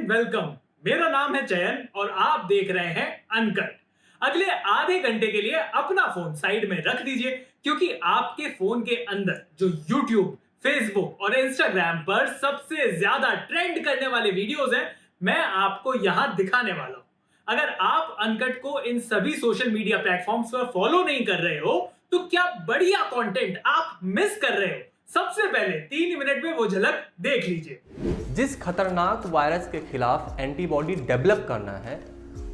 And welcome. मेरा नाम है चयन और आप देख रहे हैं अनकट। अगले आधे घंटे के लिए अपना फोन साइड में रख दीजिए, क्योंकि आपके फोन के अंदर जो YouTube, फेसबुक और इंस्टाग्राम पर सबसे ज्यादा ट्रेंड करने वाले वीडियोस हैं, मैं आपको यहां दिखाने वाला हूं। अगर आप अनकट को इन सभी सोशल मीडिया प्लेटफॉर्म्स पर फॉलो नहीं कर रहे हो तो क्या बढ़िया कंटेंट आप मिस कर रहे हो। सबसे पहले 3 मिनट में वो झलक देख लीजिए। जिस खतरनाक वायरस के खिलाफ एंटीबॉडी डेवलप करना है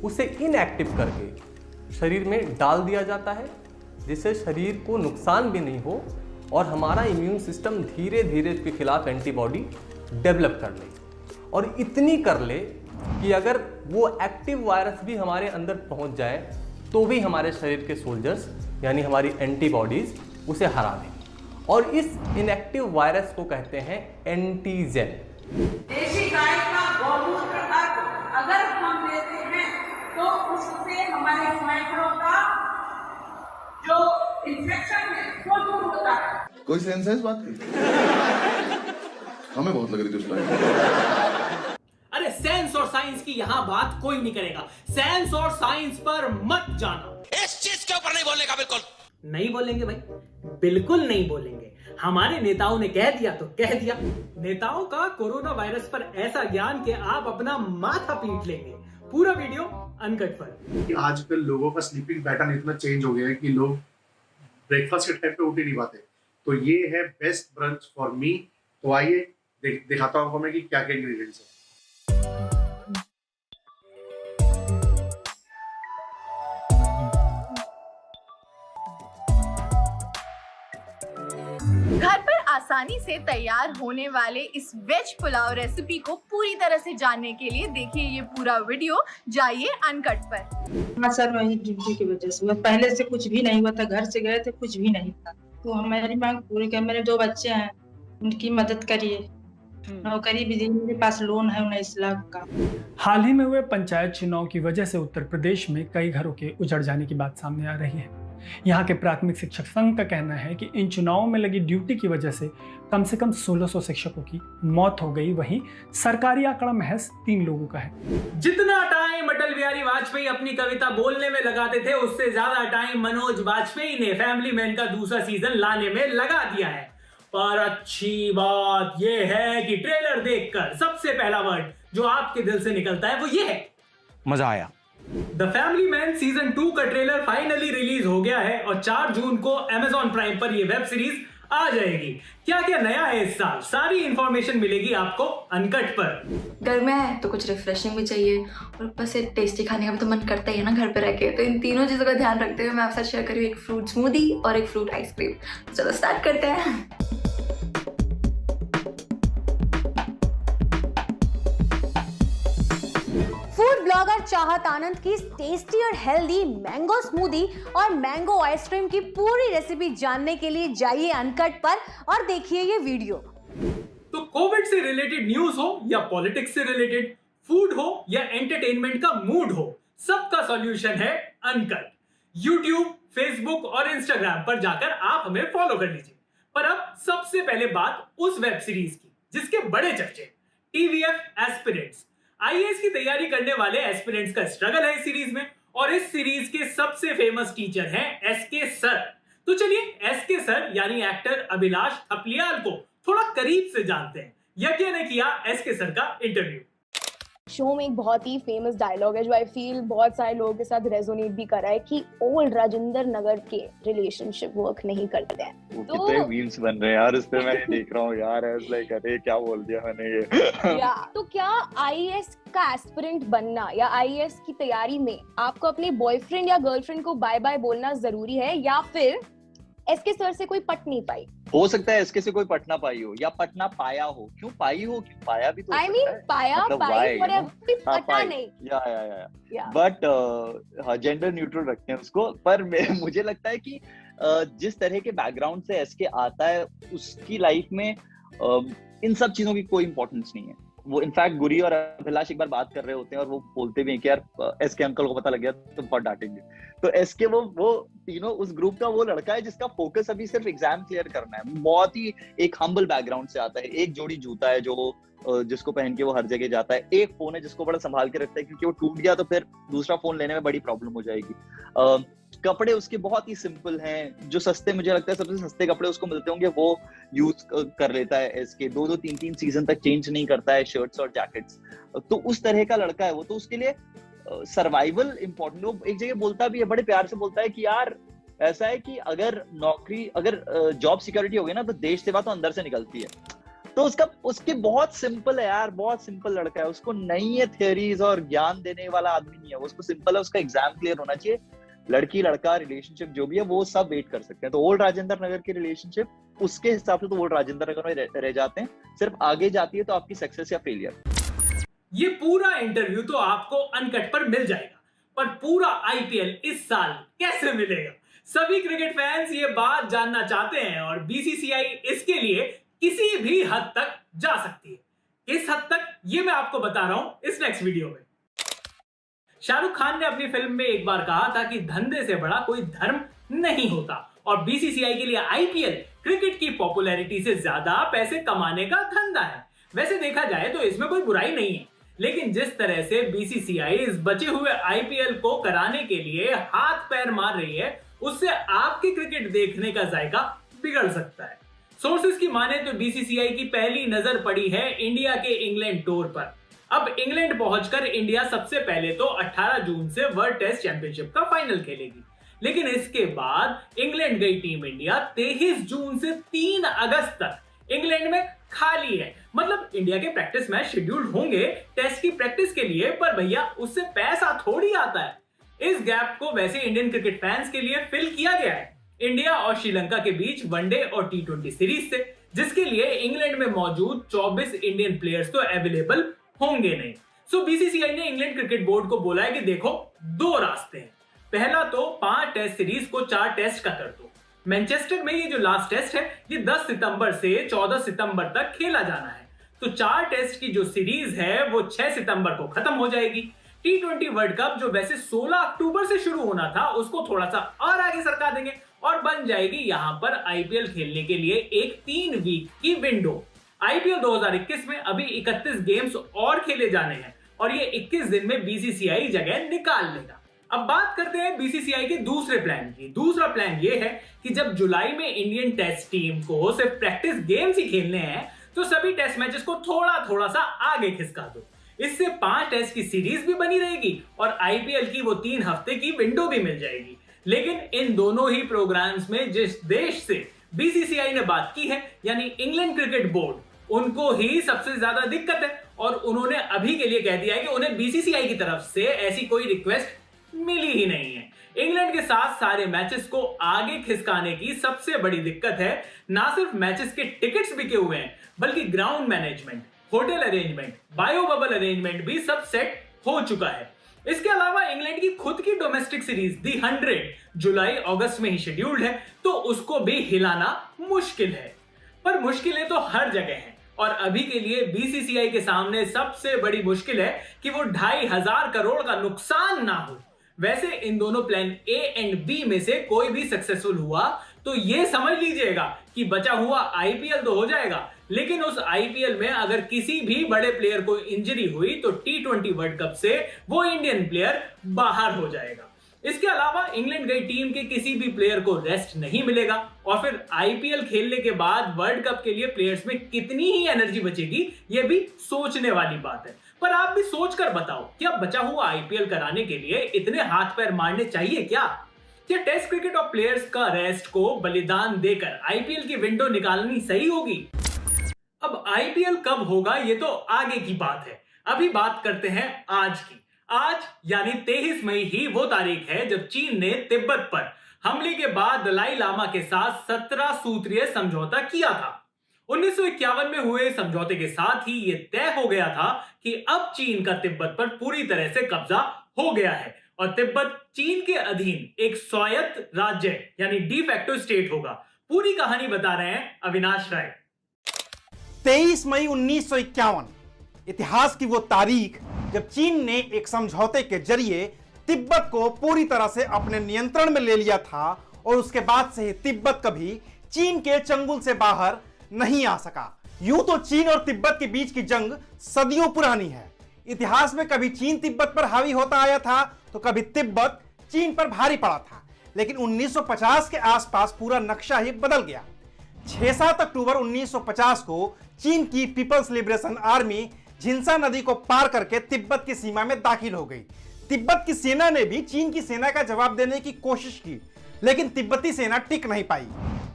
उसे इनएक्टिव करके शरीर में डाल दिया जाता है, जिससे शरीर को नुकसान भी नहीं हो और हमारा इम्यून सिस्टम धीरे धीरे इसके खिलाफ एंटीबॉडी डेवलप कर ले, और इतनी कर ले कि अगर वो एक्टिव वायरस भी हमारे अंदर पहुंच जाए तो भी हमारे शरीर के सोल्जर्स यानी हमारी एंटीबॉडीज उसे हरा दें। और इस इनएक्टिव वायरस को कहते हैं एंटीजन। देशी गाय का गौमूत्र अगर हम लेते हैं तो उससे हमारे फेफड़ों का जो इन्फेक्शन है वो दूर होता है। कोई सेंस है इस बात की? हमें बहुत लग रही थी उस टाइम। अरे सेंस और साइंस की यहाँ बात कोई नहीं करेगा। सेंस और साइंस पर मत जाना। इस चीज के ऊपर नहीं बोलने का। बिल्कुल नहीं बोलेंगे भाई, बिल्कुल नहीं बोलेंगे। हमारे नेताओं ने कह दिया तो कह दिया। नेताओं का कोरोना वायरस पर ऐसा ज्ञान कि आप अपना माथा पीट लेंगे। पूरा वीडियो अनकट पर। आजकल लोगों का स्लीपिंग पैटर्न इतना चेंज हो गया है कि लोग ब्रेकफास्ट के टाइम पे उठ ही नहीं पाते। तो ये है बेस्ट ब्रंच फॉर मी। तो आइए दिखाता हूं आपको मैं कि क्या क्या इंग्रेडिएंट्स है। घर पर आसानी से तैयार होने वाले इस वेज पुलाव रेसिपी को पूरी तरह से जानने के लिए देखिए ये पूरा वीडियो। जाइए अनकट पर। हाँ सर, वही ड्यूटी की वजह से पहले से कुछ भी नहीं हुआ था। घर से गए थे, कुछ भी नहीं था। तो हमारी मांग पूरी कर। मेरे 2 बच्चे हैं, उनकी मदद करिए। नौकरी भी दी, मेरे पास लोन है 19 लाख का। हाल ही में हुए पंचायत चुनाव की वजह से उत्तर प्रदेश में कई घरों के उजड़ जाने की बात सामने आ रही है। यहाँ के प्राथमिक शिक्षक संघ का कहना है कि इन चुनावों में लगी ड्यूटी की वजह से कम 1600 शिक्षकों की मौत हो गई। वहीं सरकारी आंकड़ा महज 3 लोगों का है। जितना टाइम अटल बिहारी वाजपेयी अपनी कविता बोलने में लगाते थे, उससे ज्यादा टाइम मनोज वाजपेयी ने फैमिली मैन का दूसरा सीजन लाने में लगा दिया है। पर अच्छी बात यह है कि ट्रेलर देखकर सबसे पहला वर्ड जो आपके दिल से निकलता है वो ये है, मजा आया। द फैमिली मैन सीजन 2 का ट्रेलर फाइनली रिलीज हो गया है और 4 जून को Amazon प्राइम पर ये वेब सीरीज आ जाएगी। क्या क्या नया है इस साल, सारी इंफॉर्मेशन मिलेगी आपको अनकट पर। घर में है तो कुछ रिफ्रेशिंग भी चाहिए और ऊपर से टेस्टी खाने का भी तो मन करता ही है ना घर पे रह के। तो इन तीनों चीजों का ध्यान रखते हुए मैं आपके साथ शेयर करूँ एक फ्रूट स्मूदी और एक फ्रूट आइसक्रीम। चलो स्टार्ट करते हैं। फूड ब्लॉगर चाहत आनंद की टेस्टी और हेल्दी मैंगो स्मूदी और मैंगो आइसक्रीम की पूरी रेसिपी जानने के लिए जाइए अनकट पर और देखिए ये वीडियो। तो कोविड से रिलेटेड न्यूज हो या पॉलिटिक्स से रिलेटेड, फूड हो या एंटरटेनमेंट का मूड हो, सबका सॉल्यूशन है अनकट। यूट्यूब, फेसबुक और इंस्टाग्राम पर जाकर आप हमें फॉलो कर लीजिए। पर अब सबसे पहले बात उस वेब सीरीज की जिसके बड़े चर्चे, TVF एस्पिरेंट्स। IAS की तैयारी करने वाले एस्पिरेंट्स का स्ट्रगल है इस सीरीज में, और इस सीरीज के सबसे फेमस टीचर हैं SK सर। तो चलिए SK सर यानी एक्टर अभिलाष थपलियाल को थोड़ा करीब से जानते हैं। यज्ञ ने किया SK सर का इंटरव्यू। शो में एक बहुत ही फेमस डायलॉग है जो आई फील बहुत सारे लोगों के साथ रेजोनेट भी कर रहा है कि ओल्ड राजेंद्र नगर के रिलेशनशिप वर्क नहीं करते हैं। तो कितने मीम्स बन रहे हैं यार इस पे, मैं देख रहा हूँ यार। लाइक अरे क्या बोल दिया मैंने ये। या तो क्या IAS का एस्पिरेंट बनना या IAS की तैयारी में आपको अपने बॉयफ्रेंड या गर्लफ्रेंड को बाय बाय बोलना जरूरी है, या फिर SK सर से कोई पट नहीं पाई? हो सकता है SK से कोई पटना पाई हो या पटना पाया हो। क्यों पाई हो, क्यों पाया भी तो I mean, पाया मतलब पाई पता नहीं। या बट जेंडर न्यूट्रल रखते हैं उसको। पर मुझे लगता है कि जिस तरह के बैकग्राउंड से SK आता है उसकी लाइफ में इन सब चीजों की कोई इंपॉर्टेंस नहीं है। वो इनफैक्ट गुरी और अभिलाष एक बार बात कर रहे होते हैं और वो बोलते भी हैं कि यार SK अंकल को पता लग गया तो बहुत डांटेंगे। तो SK वो तीनों उस ग्रुप का वो लड़का है जिसका फोकस अभी सिर्फ एग्जाम क्लियर करना है। बहुत ही एक हम्बल बैकग्राउंड से आता है। एक जोड़ी जूता है जो जिसको पहन के वो हर जगह जाता है, एक फोन है जिसको बड़ा संभाल के रखता है क्योंकि वो टूट गया तो फिर दूसरा फोन लेने में बड़ी प्रॉब्लम हो जाएगी। कपड़े उसके बहुत ही सिंपल हैं, जो सस्ते, मुझे लगता है सबसे सस्ते कपड़े उसको मिलते होंगे वो यूज कर लेता है, इसके 2-2 3-3 सीजन तक चेंज नहीं करता है शर्ट्स और जैकेट्स। तो उस तरह का लड़का है वो, तो उसके लिए सर्वाइवल इंपॉर्टेंट। वो एक जगह बोलता भी है, बड़े प्यार से बोलता है कि यार ऐसा है कि अगर जॉब सिक्योरिटी हो गई ना तो देश सेवा तो अंदर से निकलती है। तो उसके बहुत सिंपल है यार, बहुत सिंपल लड़का है, उसको नहीं है थियरीज और ज्ञान देने वाला आदमी नहीं है, उसको सिंपल है, उसका एग्जाम क्लियर होना चाहिए। लड़की लड़का रिलेशनशिप जो भी है वो सब वेट कर सकते हैं। तो ओल्ड राजेंद्र नगर की रिलेशनशिप उसके हिसाब से तो ओल्ड राजेंद्र नगर में रह जाते हैं, सिर्फ आगे जाती है तो आपकी सक्सेस या फेलियर। ये पूरा इंटरव्यू तो आपको अनकट पर मिल जाएगा, पर पूरा आईपीएल इस साल कैसे मिलेगा? सभी क्रिकेट फैंस ये बात जानना चाहते हैं और बीसीसीआई इसके लिए किसी भी हद तक जा सकती है। किस हद तक, ये मैं आपको बता रहा हूं इस नेक्स्ट वीडियो में। शाहरुख खान ने अपनी फिल्म में एक बार कहा था कि धंधे से बड़ा कोई धर्म नहीं होता, और बीसीसीआई के लिए आईपीएल क्रिकेट की पॉपुलैरिटी से ज्यादा पैसे कमाने का धंधा है। वैसे देखा जाए तो इसमें कोई बुराई नहीं है, लेकिन जिस तरह से बीसीसीआई इस बचे हुए आईपीएल को कराने के लिए हाथ पैर मार रही है, उससे आपके क्रिकेट देखने का जायका बिगड़ सकता है। सोर्सेज की माने तो बीसीसीआई की पहली नजर पड़ी है इंडिया के इंग्लैंड टूर पर। अब इंग्लैंड पहुंचकर इंडिया सबसे पहले तो 18 जून से वर्ल्ड टेस्ट चैंपियनशिप का फाइनल खेलेगी, लेकिन इसके बाद इंग्लैंड गई टीम इंडिया 23 जून से 3 अगस्त तक इंग्लैंड में खाली है। मतलब इंडिया के प्रैक्टिस मैच शेड्यूल्ड होंगे टेस्ट की प्रैक्टिस के लिए, पर भैया उससे पैसा थोड़ी आता है। इस गैप को वैसे इंडियन क्रिकेट फैंस के लिए फिल किया गया है इंडिया और श्रीलंका के बीच वनडे और T20 सीरीज से, जिसके लिए इंग्लैंड में मौजूद 24 इंडियन प्लेयर्स तो अवेलेबल होंगे नहीं। सो बीसीसीआई ने इंग्लैंड क्रिकेट बोर्ड को बोला है कि देखो, 2 रास्ते हैं। पहला तो 5 टेस्ट सीरीज को 4 टेस्ट का कर दो। मैनचेस्टर में ये जो लास्ट टेस्ट है ये 10 सितंबर से 14 सितंबर तक खेला जाना है, तो 4 टेस्ट की जो सीरीज है वो 6 सितंबर को खत्म हो जाएगी। T20 वर्ल्ड कप जो वैसे 16 अक्टूबर से शुरू होना था उसको थोड़ा सा और आगे सरका देंगे और बन जाएगी यहां पर आईपीएल खेलने के लिए एक 3 वीक की विंडो। आईपीएल 2021 में अभी 31 गेम्स और खेले जाने हैं और ये 21 दिन में बीसीसीआई जगह निकाल लेगा। अब बात करते हैं बीसीसीआई के दूसरे प्लान की। दूसरा प्लान ये है कि जब जुलाई में इंडियन टेस्ट टीम को सिर्फ प्रैक्टिस गेम्स ही खेलने हैं तो सभी टेस्ट मैचेस को थोड़ा सा आगे खिसका दो। इससे 5 टेस्ट की सीरीज भी बनी रहेगी और आईपीएल की वो 3 हफ्ते की विंडो भी मिल जाएगी। लेकिन इन दोनों ही प्रोग्राम्स में जिस देश से बीसीसीआई ने बात की है, यानी इंग्लैंड क्रिकेट बोर्ड, उनको ही सबसे ज्यादा दिक्कत है और उन्होंने अभी के लिए कह दिया है कि उन्हें बीसीसीआई की तरफ से ऐसी कोई रिक्वेस्ट मिली ही नहीं है। इंग्लैंड के साथ सारे मैचेस को आगे खिसकाने की सबसे बड़ी दिक्कत है, ना सिर्फ मैचेस के टिकट्स बिके हुए हैं बल्कि ground management, hotel arrangement, bio bubble arrangement भी सब सेट हो चुका है। इसके अलावा इंग्लैंड की खुद की डोमेस्टिक सीरीज दी 100 जुलाई अगस्त में ही शेड्यूल्ड है, तो उसको भी हिलाना मुश्किल है। पर मुश्किलें तो हर जगह हैं और अभी के लिए बीसीसीआई के सामने सबसे बड़ी मुश्किल है कि वो 2,500 करोड़ का नुकसान ना हो। वैसे इन दोनों प्लान ए एंड बी में से कोई भी सक्सेसफुल हुआ तो ये समझ लीजिएगा कि बचा हुआ आईपीएल तो हो जाएगा, लेकिन उस आईपीएल में अगर किसी भी बड़े प्लेयर को इंजरी हुई तो T20 वर्ल्ड कप से वो इंडियन प्लेयर बाहर हो जाएगा। इसके अलावा इंग्लैंड गई टीम के किसी भी प्लेयर को रेस्ट नहीं मिलेगा और फिर आईपीएल खेलने के बाद वर्ल्ड कप के लिए प्लेयर्स में कितनी ही एनर्जी बचेगी ये भी सोचने वाली बात है। पर आप भी सोच कर बताओ, क्या बचा हुआ आईपीएल कराने के लिए इतने हाथ पैर मारने चाहिए क्या टेस्ट क्रिकेट और प्लेयर्स का रेस्ट को बलिदान देकर आईपीएल की विंडो निकालनी सही होगी? अब आईपीएल कब होगा ये तो आगे की बात है, अभी बात करते हैं आज की। आज यानी 23 मई ही वो तारीख है जब चीन ने तिब्बत पर हमले के बाद दलाई लामा के साथ 17 सूत्रीय समझौता किया था। 1951 में हुए समझौते के साथ ही यह तय हो गया था कि अब चीन का तिब्बत पर पूरी तरह से कब्जा हो गया है और तिब्बत चीन के अधीन एक स्वायत्त राज्य यानी डी फैक्टो स्टेट होगा। पूरी कहानी बता रहे हैं अविनाश राय। 23 मई 1951 इतिहास की वो तारीख जब चीन ने एक समझौते के जरिए तिब्बत को पूरी तरह से अपने नियंत्रण में ले लिया था और उसके बाद से ही तिब्बत कभी चीन के चंगुल से बाहर नहीं आ सका। यूं तो चीन और तिब्बत के बीच की जंग सदियों पुरानी है। इतिहास में कभी चीन तिब्बत पर हावी होता आया था तो कभी तिब्बत चीन पर भारी पड़ा था, लेकिन 1950 के आसपास पूरा नक्शा ही बदल गया। 6-7 अक्टूबर 1950 को चीन की पीपल्स लिबरेशन आर्मी झिंसा नदी को पार करके तिब्बत की सीमा में दाखिल हो गई। तिब्बत की सेना ने भी चीन की सेना का जवाब देने की कोशिश की, लेकिन तिब्बती सेना टिक नहीं पाई।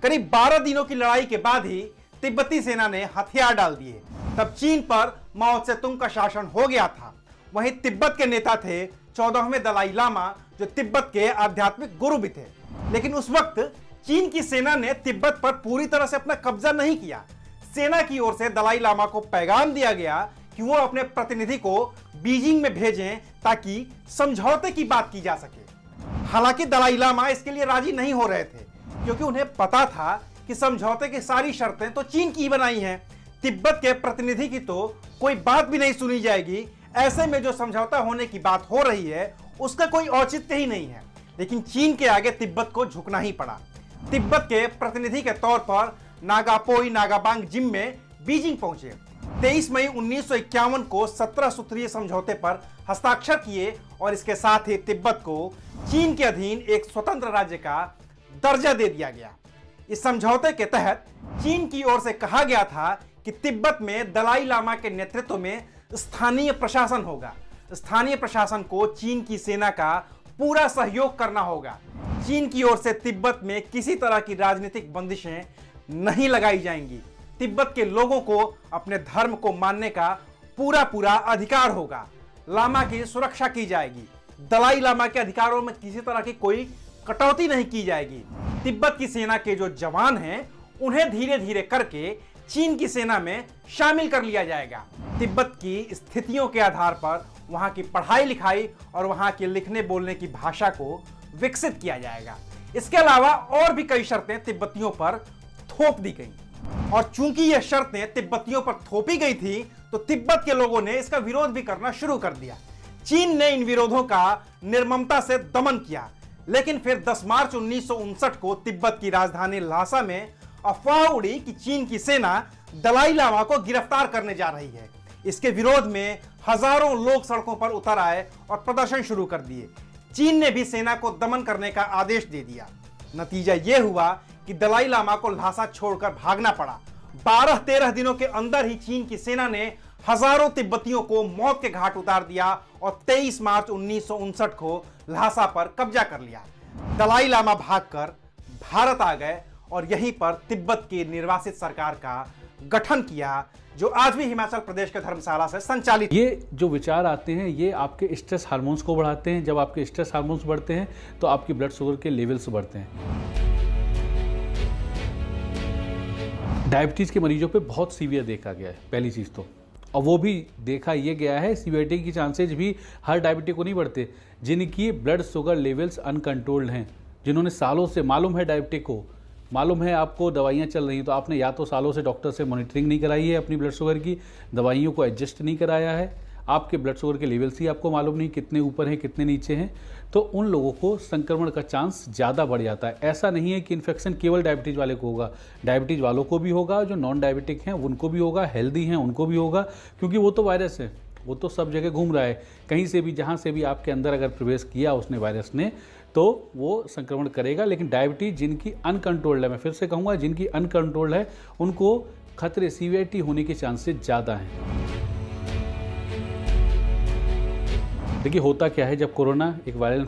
करीब 12 दिनों की लड़ाई के बाद ही तिब्बती सेना ने हथियार डाल दिए। तब चीन पर माओ त्से-तुंग का शासन हो गया था। वहीं तिब्बत के नेता थे 14वें दलाई लामा, जो तिब्बत के आध्यात्मिक गुरु भी थे। लेकिन उस वक्त चीन की सेना ने तिब्बत पर पूरी तरह से अपना कब्जा नहीं किया। सेना की ओर से दलाई लामा को पैगाम दिया गया कि वो अपने प्रतिनिधि को बीजिंग में भेजें ताकि समझौते की बात की जा सके। हालांकि दलाई लामा इसके लिए राजी नहीं हो रहे थे, क्योंकि उन्हें पता था कि समझौते की सारी शर्तें तो चीन की ही बनाई हैं। तिब्बत के प्रतिनिधि की तो कोई बात भी नहीं सुनी जाएगी। ऐसे में जो समझौता होने की बात हो रही है उसका कोई औचित्य ही नहीं है। लेकिन चीन के आगे तिब्बत को झुकना ही पड़ा। तिब्बत के प्रतिनिधि के तौर पर नागापोई नागाबांग जिम में बीजिंग पहुंचे। 23 मई 1951 को 17 सूत्रीय समझौते पर हस्ताक्षर किए और इसके साथ ही तिब्बत को चीन के अधीन एक स्वतंत्र राज्य का दर्जा दे दिया गया। इस समझौते के तहत चीन की ओर से कहा गया था कि तिब्बत में दलाई लामा के नेतृत्व में स्थानीय प्रशासन होगा। स्थानीय प्रशासन को चीन की सेना का पूरा सहयोग करना होगा। चीन की ओर से तिब्बत में किसी तरह की राजनीतिक बंदिशें नहीं लगाई जाएंगी। तिब्बत के लोगों को अपने धर्म को मानने का पूरा अधिकार होगा। लामा की सुरक्षा की जाएगी। दलाई लामा के अधिकारों में किसी तरह की कोई कटौती नहीं की जाएगी। तिब्बत की सेना के जो जवान हैं उन्हें धीरे धीरे करके चीन की सेना में शामिल कर लिया जाएगा। तिब्बत की स्थितियों के आधार पर वहां की पढ़ाई लिखाई और वहां के लिखने बोलने की भाषा को विकसित किया जाएगा। इसके अलावा और भी कई शर्तें तिब्बतियों पर थोप दी गई और चूंकि यह शर्तें तिब्बतियों पर थोपी गई थी तो तिब्बत के लोगों ने इसका विरोध भी करना शुरू कर दिया। चीन ने इन विरोधों का निर्ममता से दमन किया, लेकिन फिर 10 मार्च 1959 को तिब्बत की राजधानी ल्हासा में अफवाह उड़ी कि चीन की सेना दलाई लामा को गिरफ्तार करने जा रही है। इसके विरोध में हजारों लोग सड़कों पर उतर आए और प्रदर्शन शुरू कर दिए। चीन ने भी सेना को दमन करने का आदेश दे दिया। नतीजा यह हुआ कि दलाई लामा को ल्हासा छोड़कर भागना पड़ा। 12-13 दिनों के अंदर ही चीन की सेना ने हजारों तिब्बतियों को मौत के घाट उतार दिया और 23 मार्च 1959 को ल्हासा पर कब्जा कर लिया। दलाई लामा भागकर भारत आ गए और यहीं पर तिब्बत की निर्वासित सरकार का गठन किया, जो आज भी हिमाचल प्रदेश के धर्मशाला से संचालित। ये जो विचार आते हैं ये आपके स्ट्रेस हार्मोन्स को बढ़ाते हैं। जब आपके स्ट्रेस हार्मोन्स बढ़ते हैं तो आपकी ब्लड शुगर के लेवल्स बढ़ते हैं। डायबिटीज़ के मरीजों पे बहुत सीवियर देखा गया है पहली चीज़ तो, और वो भी देखा ये गया है सीवियरिटी की चांसेज भी हर डायबिटिक को नहीं बढ़ते। जिनकी ब्लड शुगर लेवल्स अनकंट्रोल्ड हैं, जिन्होंने सालों से मालूम है डायबिटिक को, मालूम है आपको दवाइयाँ चल रही हैं, तो आपने या तो सालों से डॉक्टर से मॉनिटरिंग नहीं कराई है अपनी ब्लड शुगर की, दवाइयों को एडजस्ट नहीं कराया है, आपके ब्लड शुगर के लेवल्स ही आपको मालूम नहीं कितने ऊपर हैं कितने नीचे हैं, तो उन लोगों को संक्रमण का चांस ज़्यादा बढ़ जाता है। ऐसा नहीं है कि इन्फेक्शन केवल डायबिटीज़ वाले को होगा, डायबिटीज़ वालों को भी होगा, जो नॉन डायबिटिक हैं उनको भी होगा, हेल्दी हैं उनको भी होगा, क्योंकि वो तो वायरस है, वो तो सब जगह घूम रहा है। कहीं से भी जहाँ से भी आपके अंदर अगर प्रवेश किया उसने वायरस ने, तो वो संक्रमण करेगा। लेकिन डायबिटीज़ जिनकी अनकंट्रोल्ड है, मैं फिर से कहूँगा जिनकी अनकंट्रोल्ड है, उनको खतरे सीवियरिटी होने के चांसेस ज़्यादा हैं। देखिए होता क्या है, जब कोरोना एक वायरल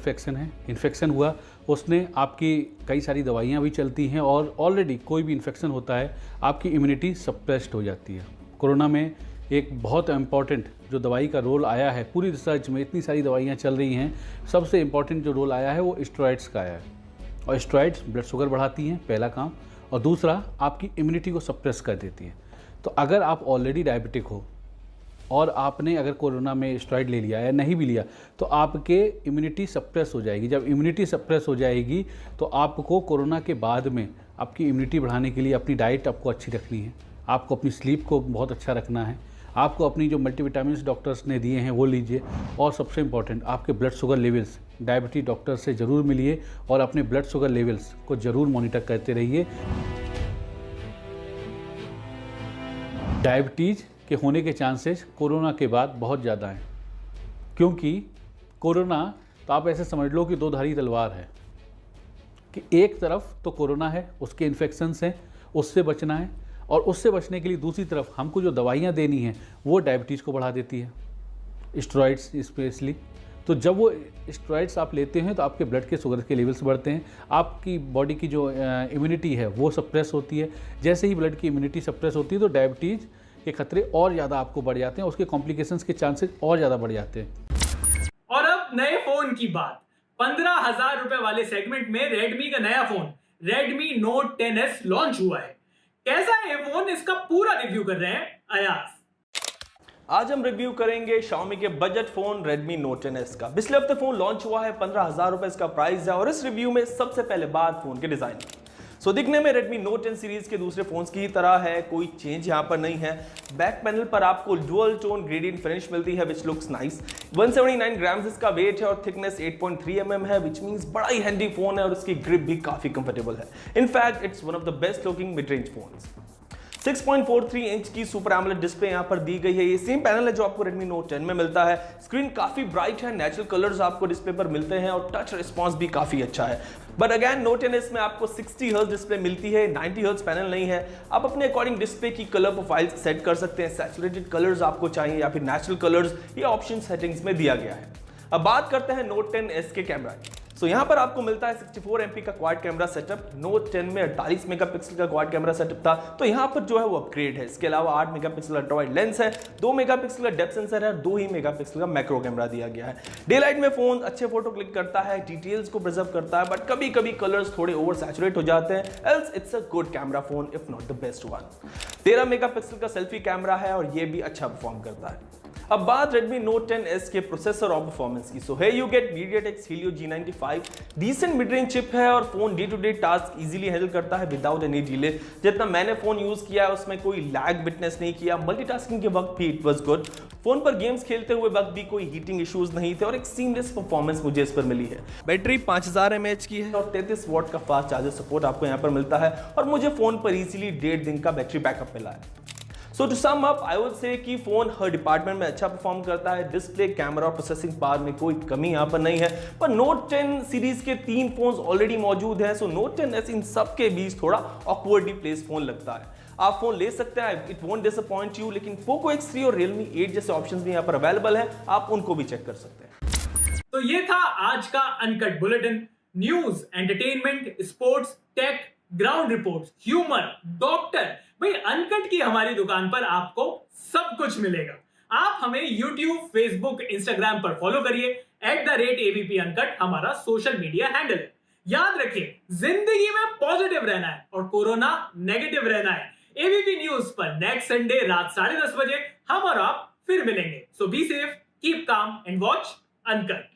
इन्फेक्शन हुआ, उसने आपकी कई सारी दवाइयाँ भी चलती हैं और ऑलरेडी कोई भी इन्फेक्शन होता है आपकी इम्यूनिटी सप्रेस्ड हो जाती है। कोरोना में एक बहुत इम्पॉर्टेंट जो दवाई का रोल आया है, पूरी रिसर्च में इतनी सारी दवाइयाँ चल रही हैं, सबसे इम्पॉर्टेंट जो रोल आया है वो स्टेरॉइड्स का आया है। और स्टेरॉइड्स ब्लड शुगर बढ़ाती हैं, पहला काम, और दूसरा आपकी इम्यूनिटी को सप्रेस कर देती है। तो अगर आप ऑलरेडी डायबिटिक हो और आपने अगर कोरोना में स्टेरॉइड ले लिया या नहीं भी लिया, तो आपके इम्यूनिटी सप्रेस हो जाएगी। जब इम्यूनिटी सप्रेस हो जाएगी तो आपको कोरोना के बाद में आपकी इम्यूनिटी बढ़ाने के लिए अपनी डाइट आपको अच्छी रखनी है, आपको अपनी स्लीप को बहुत अच्छा रखना है, आपको अपनी जो मल्टीविटामिन्स डॉक्टर्स ने दिए हैं वो लीजिए, और सबसे इम्पॉर्टेंट आपके blood sugar levels, diabetes doctor से ज़रूर मिलिए और अपने ब्लड शुगर लेवल्स को ज़रूर मॉनिटर करते रहिए। डायबिटीज़ के होने के चांसेस कोरोना के बाद बहुत ज़्यादा हैं, क्योंकि कोरोना तो आप ऐसे समझ लो कि दो धारी तलवार है कि एक तरफ तो कोरोना है, उसके इन्फेक्शंस हैं, उससे बचना है, और उससे बचने के लिए दूसरी तरफ हमको जो दवाइयाँ देनी हैं वो डायबिटीज़ को बढ़ा देती है, स्टेरॉइड्स स्पेशली। तो जब वो स्टेरॉइड्स आप लेते हैं तो आपके ब्लड के शुगर के लेवल्स बढ़ते हैं, आपकी बॉडी की जो इम्यूनिटी है वो सप्रेस होती है। जैसे ही ब्लड की इम्यूनिटी सप्रेस होती है तो डायबिटीज़ के खतरे और ज़्यादा आपको बढ़ जाते हैं, उसके कॉम्प्लिकेशंस के चांसेस और ज़्यादा बढ़ जाते हैं। और अब नए फोन की बात। 15,000 रुपए वाले सेगमेंट में रेडमी का नया phone Redmi Note 10S launch हुआ है। कैसा है ये फोन, इसका पूरा रिव्यू कर रहे हैं अयाज। आज हम रिव्यू करेंगे Xiaomi के budget phone Redmi Note 10S का। पिछले हफ्ते फोन लॉन्च हुआ है, 15,000 रुपए इसका प्राइस है। और इस रिव्यू में सबसे पहले बात फोन के डिजाइन की। दिखने में Redmi Note 10 सीरीज के दूसरे फोन्स की ही तरह है, कोई चेंज यहाँ पर नहीं है। बैक पैनल पर आपको डुअल टोन ग्रेडियंट फिनिश मिलती है विच लुक्स नाइस। 179 ग्राम्स इसका वेट है और थिकनेस 8.3 mm है, विच मींस बड़ा ही हैंडी फोन है और इसकी ग्रिप भी काफी कंफर्टेबल है। In fact it's one of the best looking mid range phones. 6.43 inch की सुपर एमोलेड डिस्प्ले यहाँ पर दी गई है। ये सेम पैनल है जो आपको Redmi Note 10 में मिलता है। स्क्रीन काफी ब्राइट है, नेचुरल कलर्स आपको डिस्प्ले पर मिलते हैं और टच रिस्पांस भी काफी अच्छा है। बट अगेन Note 10S में आपको 60 हर्ट्ज डिस्प्ले मिलती है, 90 हर्ट्ज पैनल नहीं है। आप अपने अकॉर्डिंग डिस्प्ले की कलर प्रोफाइल सेट कर सकते हैं। सैचुरेटेड कलर्स आपको चाहिए या फिर नेचुरल कलर्स, ये ऑप्शन सेटिंग्स में दिया गया है। अब बात करते हैं Note 10S के कैमरा की। यहाँ पर आपको मिलता है 64 MP का क्वाड कैमरा सेटअप। Note 10 में 48 मेगापिक्सल का क्वाड कैमरा सेटअप था, तो यहाँ पर जो है वो अपग्रेड है। इसके अलावा 8 मेगापिक्सल अल्ट्रा वाइड लेंस है, 2 मेगापिक्सल का डेप्थ सेंसर है और 2 ही मेगापिक्सल का मैक्रो कैमरा दिया गया है। डे लाइट में फोन अच्छे फोटो क्लिक करता है, डिटेल्स को प्रिजर्व करता है, बट कभी कभी कलर्स थोड़े ओवर सैचुरेट हो जाते हैं। Else it's a good camera phone if not the best one. 13 megapixel का सेल्फी कैमरा है और ये भी अच्छा परफॉर्म करता है। अब बात Redmi Note 10S के प्रोसेसर और परफॉर्मेंस की। here you get MediaTek Helio G95, decent mid range chip है और phone day to day task easily handle करता है विदाउट एनी डिले। जितना मैंने फोन यूज किया है उसमें कोई लैग विटनेस नहीं किया। मल्टीटास्किंग के वक्त भी इट वाज गुड। फोन पर गेम्स खेलते हुए वक्त भी कोई हीटिंग इश्यूज नहीं थे और एक सीमलेस परफॉर्मेंस मुझे इस पर मिली है। बैटरी 5000 mAh की है और 33 वॉट का फास्ट चार्जर सपोर्ट आपको यहाँ पर मिलता है और मुझे फोन पर इजीली 1.5 दिन का बैटरी बैकअप मिला है। So to sum up I would say कि फोन हर डिपार्टमेंट में अच्छा परफॉर्म करता है। डिस्प्ले, कैमरा और प्रोसेसिंग पावर में कोई कमी यहाँ पर नहीं है। पर Note 10 सीरीज के 3 फोन्स ऑलरेडी मौजूद हैं, सो Note 10S इन सब के बीच थोड़ा ऑकवर्डली प्लेस फोन लगता है। आप फोन ले सकते हैं, इट वोंट डिसअपॉइंट यू, लेकिन Poco X3 और Realme 8 जैसे ऑप्शंस भी यहाँ पर अवेलेबल है, आप उनको भी चेक कर सकते हैं। तो ये था आज का uncut bulletin. News, entertainment, sports, tech, ground reports, humour, doctor, भाई अनकट की हमारी दुकान पर आपको सब कुछ मिलेगा। आप हमें YouTube, Facebook, Instagram पर फॉलो करिए। @ABP अनकट हमारा सोशल मीडिया हैंडल है। याद रखिए, जिंदगी में पॉजिटिव रहना है और कोरोना नेगेटिव रहना है। ABP न्यूज पर नेक्स्ट संडे रात 10:30 बजे हम और आप फिर मिलेंगे। So be safe, keep calm and watch uncut.